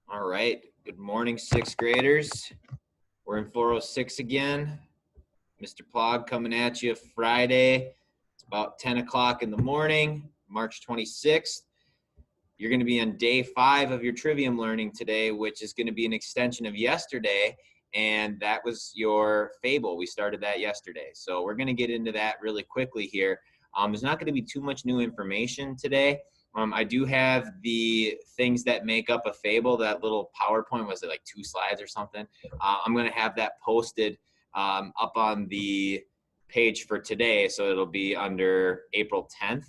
All right. Good morning, sixth graders. We're in 406 again. Mr. Plog coming at you Friday. It's about 10 o'clock in the morning, March 26th. You're going to be on day 5 of your Trivium learning today, which is going to be an extension of yesterday. And that was your fable. We started that yesterday. So we're going to get into that really quickly here. There's not going to be too much new information today. I do have the things that make up a fable. That little PowerPoint, was it like 2 slides or something? I'm going to have that posted up on the page for today. So it'll be under April 10th.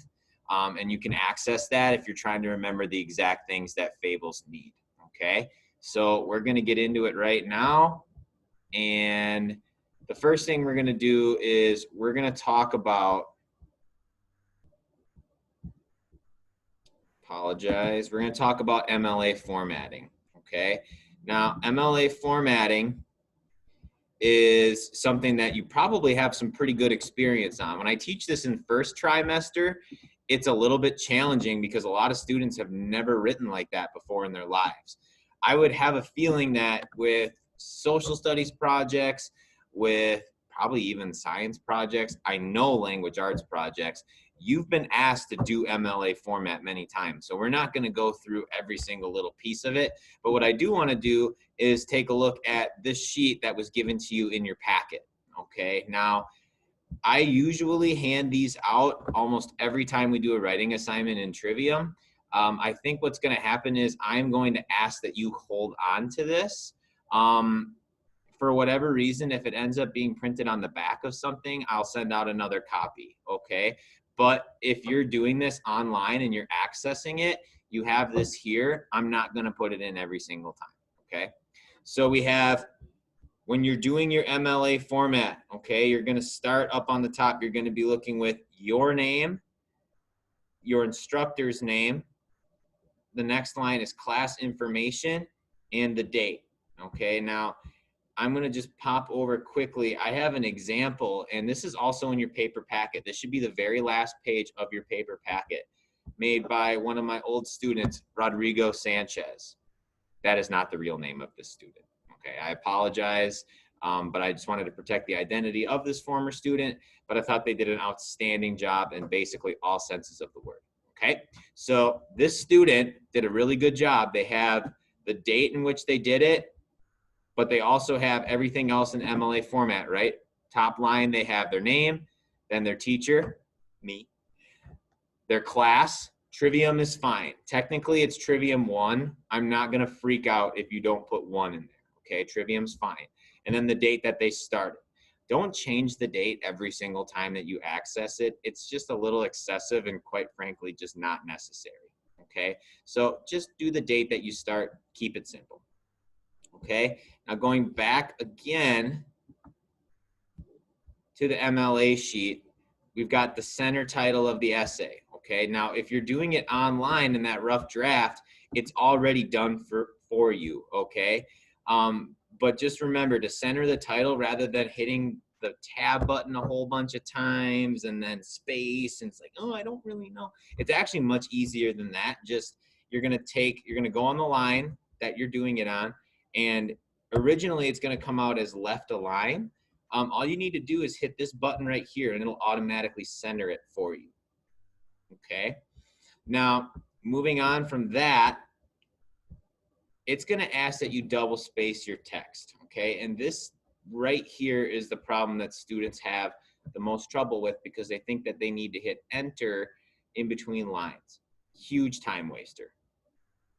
And you can access that if you're trying to remember the exact things that fables need. Okay, so we're going to get into it right now. And the first thing we're going to do is we're going to talk about, we're going to talk about MLA formatting. Okay, now MLA formatting is something that you probably have some pretty good experience on. When I teach this in first trimester, it's a little bit challenging because a lot of students have never written like that before in their lives. I would have a feeling that with social studies projects, with probably even science projects, I know language arts projects, you've been asked to do MLA format many times. So we're not going to go through every single little piece of it. But what I do want to do is take a look at this sheet that was given to you in your packet. Okay, now I usually hand these out almost every time we do a writing assignment in Trivium. I think what's going to happen is I'm going to ask that you hold on to this. For whatever reason, if it ends up being printed on the back of something, I'll send out another copy, okay? But if you're doing this online and you're accessing it, you have this here. I'm not going to put it in every single time, okay? So we have, when you're doing your MLA format, okay, you're going to start up on the top. You're going to be looking with your name, your instructor's name. The next line is class information and the date, okay? Now, I'm going to just pop over quickly. I have an example, and this is also in your paper packet. This should be the very last page of your paper packet, made by one of my old students, Rodrigo Sanchez. That is not the real name of this student. Okay, I apologize, but I just wanted to protect the identity of this former student, but I thought they did an outstanding job in basically all senses of the word. Okay, so this student did a really good job. They have the date in which they did it, but they also have everything else in MLA format, right? Top line, they have their name, then their teacher, me, their class. Trivium is fine. Technically, it's Trivium 1. I'm not going to freak out if you don't put 1 in there, okay? Trivium's fine. And then the date that they started. Don't change the date every single time that you access it. It's just a little excessive and quite frankly, just not necessary, okay? So just do the date that you start. Keep it simple. Okay, now going back again to the MLA sheet, we've got the center title of the essay. Okay, now if you're doing it online in that rough draft, it's already done for you. Okay, but just remember to center the title rather than hitting the tab button a whole bunch of times and then space, and it's like, oh, I don't really know. It's actually much easier than that. Just you're gonna go on the line that you're doing it on, and originally it's going to come out as left align. All you need to do is hit this button right here and it'll automatically center it for you. Okay. Now, moving on from that, it's going to ask that you double space your text. Okay. And this right here is the problem that students have the most trouble with because they think that they need to hit enter in between lines. Huge time waster.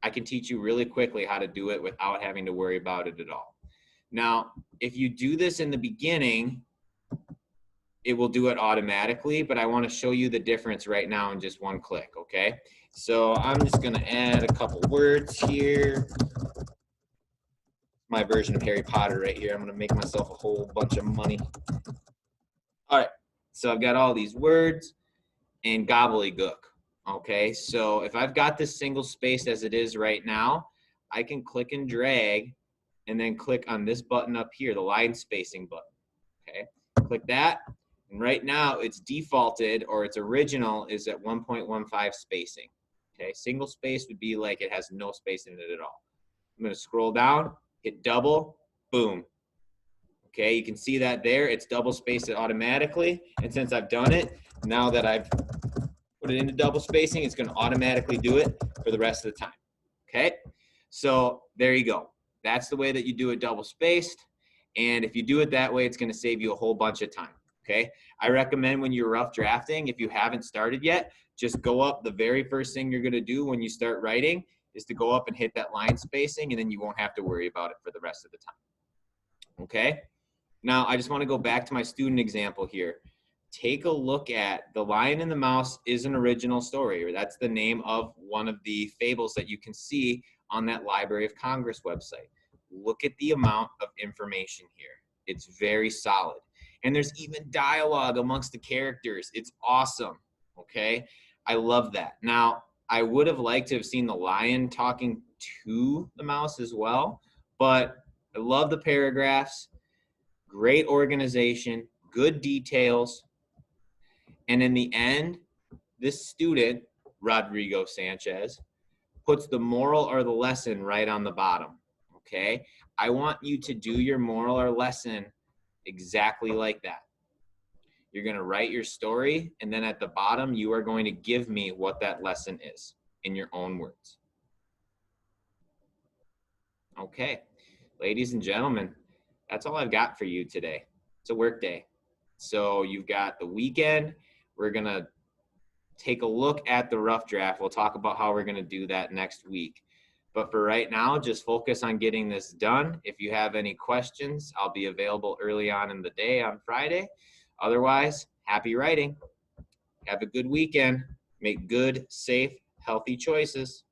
I can teach you really quickly how to do it without having to worry about it at all. Now, if you do this in the beginning, it will do it automatically, but I want to show you the difference right now in just one click, okay? So I'm just going to add a couple words here. My version of Harry Potter right here. I'm going to make myself a whole bunch of money. All right, so I've got all these words and gobbledygook. Okay, so if I've got this single space as it is right now, I can click and drag and then click on this button up here, the line spacing button. Okay, click that. And right now it's defaulted, or its original is at 1.15 spacing. Okay, single space would be like it has no space in it at all. I'm going to scroll down, hit double, boom. Okay, you can see that there. It's double spaced automatically. And since I've done it, now that I've put it into double spacing, it's going to automatically do it for the rest of the time. Okay, so there you go. That's the way that you do it double spaced. And if you do it that way, it's going to save you a whole bunch of time. Okay, I recommend when you're rough drafting, if you haven't started yet, just go up. The very first thing you're going to do when you start writing is to go up and hit that line spacing, and then you won't have to worry about it for the rest of the time. Okay, now I just want to go back to my student example here. Take a look at The Lion and the Mouse is an original story, or that's the name of one of the fables that you can see on that Library of Congress website. Look at the amount of information here. It's very solid. And there's even dialogue amongst the characters. It's awesome, okay? I love that. Now, I would have liked to have seen the lion talking to the mouse as well, but I love the paragraphs, great organization, good details. And in the end, this student, Rodrigo Sanchez, puts the moral or the lesson right on the bottom, okay? I want you to do your moral or lesson exactly like that. You're going to write your story, and then at the bottom, you are going to give me what that lesson is in your own words. Okay, ladies and gentlemen, that's all I've got for you today. It's a work day. So you've got the weekend. We're going to take a look at the rough draft. We'll talk about how we're going to do that next week. But for right now, just focus on getting this done. If you have any questions, I'll be available early on in the day on Friday. Otherwise, happy writing. Have a good weekend. Make good, safe, healthy choices.